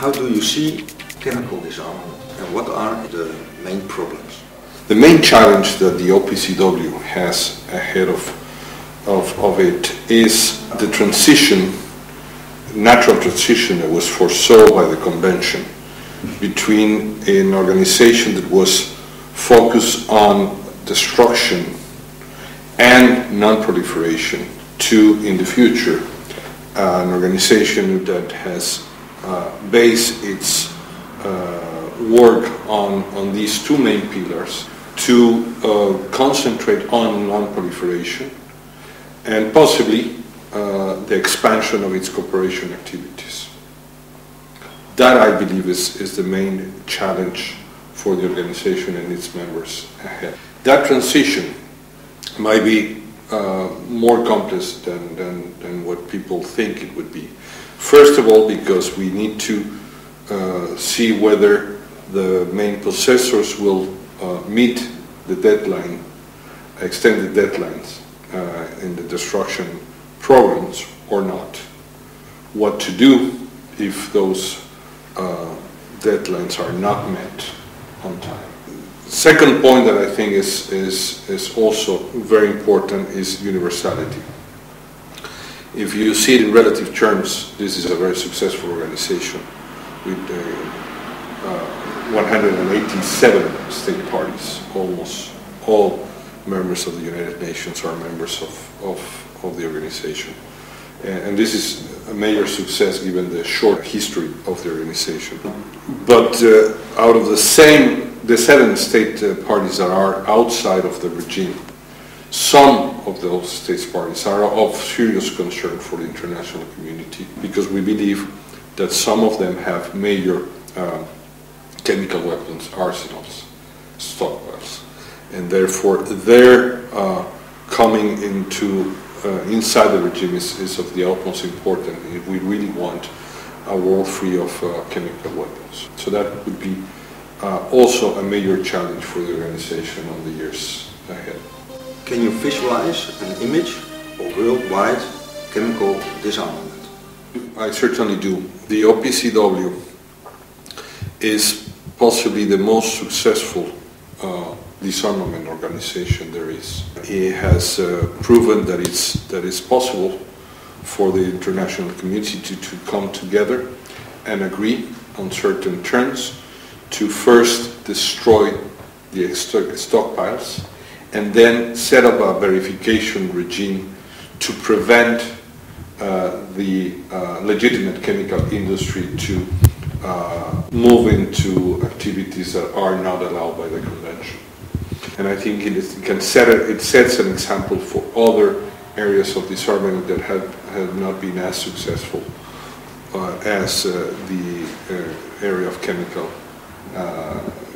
How do you see chemical disarmament and what are the main problems? The main challenge that the OPCW has ahead of it is the transition, natural transition that was foresaw by the convention between an organization that was focused on destruction and non-proliferation to, in the future, an organization that has based its work on these two main pillars to concentrate on non-proliferation and possibly the expansion of its cooperation activities. That, I believe, is the main challenge for the organization and its members ahead. That transition might be more complex than what people think it would be. First of all, because we need to see whether the main possessors will meet the deadline, extended deadlines in the destruction programs or not. What to do if those deadlines are not met on time. Second point that I think is also very important is universality. If you see it in relative terms, this is a very successful organization with 187 state parties. Almost all members of the United Nations are members of the organization. And this is a major success given the short history of the organization. But out of the 7 state parties that are outside of the regime, some of those state parties are of serious concern for the international community because we believe that some of them have major chemical weapons arsenals, stockpiles, and therefore their coming into inside the regime is of the utmost importance if we really want a world free of chemical weapons. So that would be also a major challenge for the organization on the years ahead. Can you visualize an image of worldwide chemical disarmament? I certainly do. The OPCW is possibly the most successful disarmament organization there is. It has proven that it's possible for the international community to come together and agree on certain terms to first destroy the stockpiles and then set up a verification regime to prevent the legitimate chemical industry to move into activities that are not allowed by the convention. And I think it sets an example for other areas of disarmament that have not been as successful as the area of chemical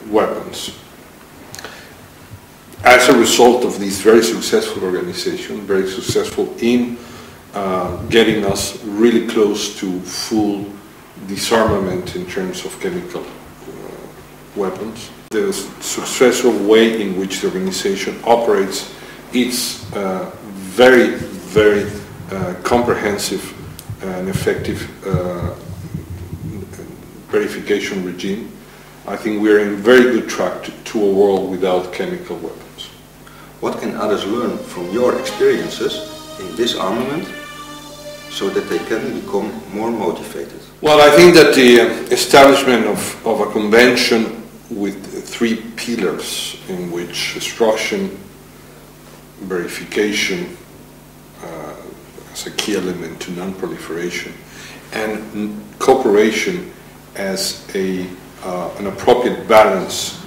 weapons. As a result of this very successful organization, very successful in getting us really close to full disarmament in terms of chemical weapons, the successful way in which the organization operates its very, very comprehensive and effective verification regime, I think we're in very good track to a world without chemical weapons. What can others learn from your experiences in disarmament so that they can become more motivated? Well, I think that the establishment of a convention with 3 pillars in which destruction, verification as a key element to non-proliferation, and cooperation as an appropriate balance,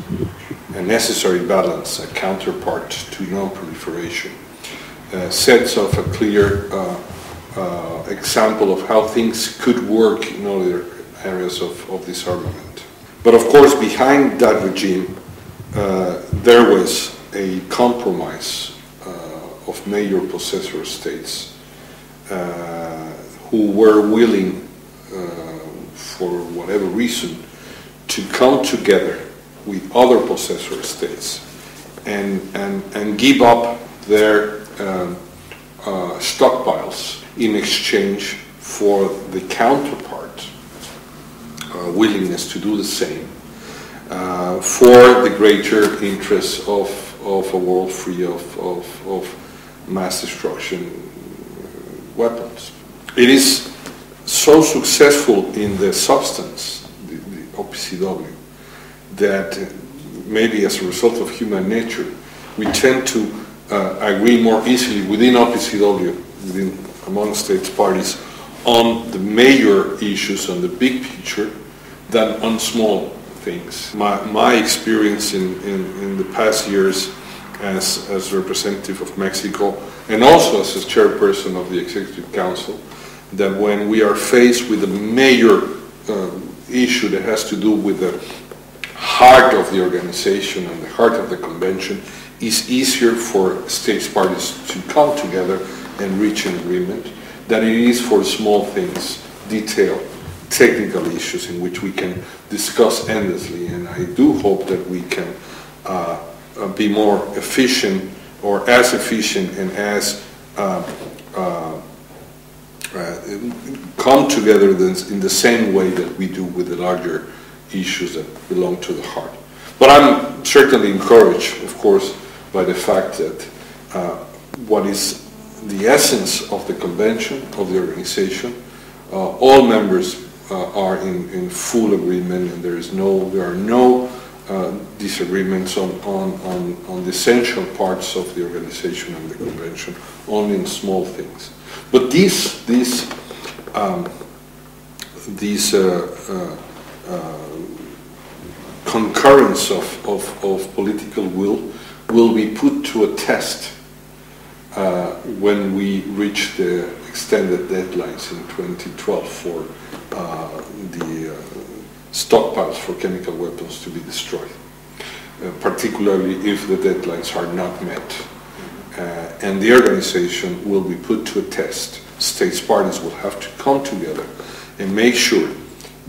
a necessary balance, a counterpart to non-proliferation, sets off a clear example of how things could work in other areas of disarmament. But of course, behind that regime, there was a compromise of major possessor states who were willing, for whatever reason, to come together with other possessor states and give up their stockpiles in exchange for the counterpart willingness to do the same for the greater interests of a world free of mass destruction weapons. It is so successful in the substance, the OPCW, that maybe as a result of human nature, we tend to agree more easily within OPCW, among states parties, on the major issues, on the big picture, than on small things. My experience in the past years as representative of Mexico, and also as a chairperson of the Executive Council, that when we are faced with a major issue that has to do with the heart of the organization and the heart of the convention, it's easier for states parties to come together and reach an agreement than it is for small things, detailed, technical issues in which we can discuss endlessly. And I do hope that we can be more efficient, or as efficient and as come together in the same way that we do with the larger issues that belong to the heart. But I'm certainly encouraged, of course, by the fact that what is the essence of the convention, of the organization, all members are in full agreement, and there are no disagreements on the essential parts of the organization and the convention, only in small things. But these concurrence of political will be put to a test when we reach the extended deadlines in 2012 for the stockpiles for chemical weapons to be destroyed, particularly if the deadlines are not met. And the organization will be put to a test. States parties will have to come together and make sure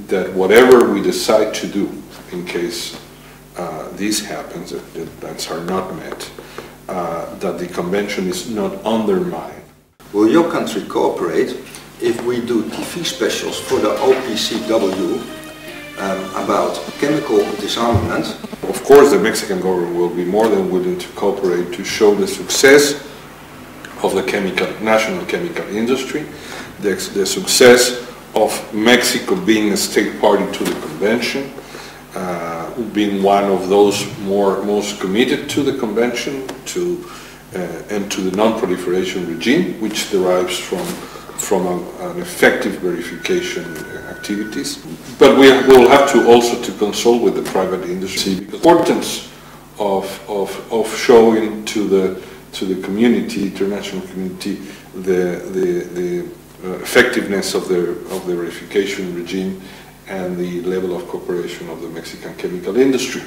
that whatever we decide to do, in case this happens, that deadlines are not met, that the convention is not undermined. Will your country cooperate if we do TV specials for the OPCW about chemical disarmament? Of course, the Mexican government will be more than willing to cooperate to show the success of the national chemical industry, the success of Mexico being a state party to the convention, being one of those most committed to the convention and to the non-proliferation regime, which derives from an effective verification activities. But we will have to also to consult with the private industry, because the importance of showing to the community, international community, the effectiveness of the verification regime and the level of cooperation of the Mexican chemical industry.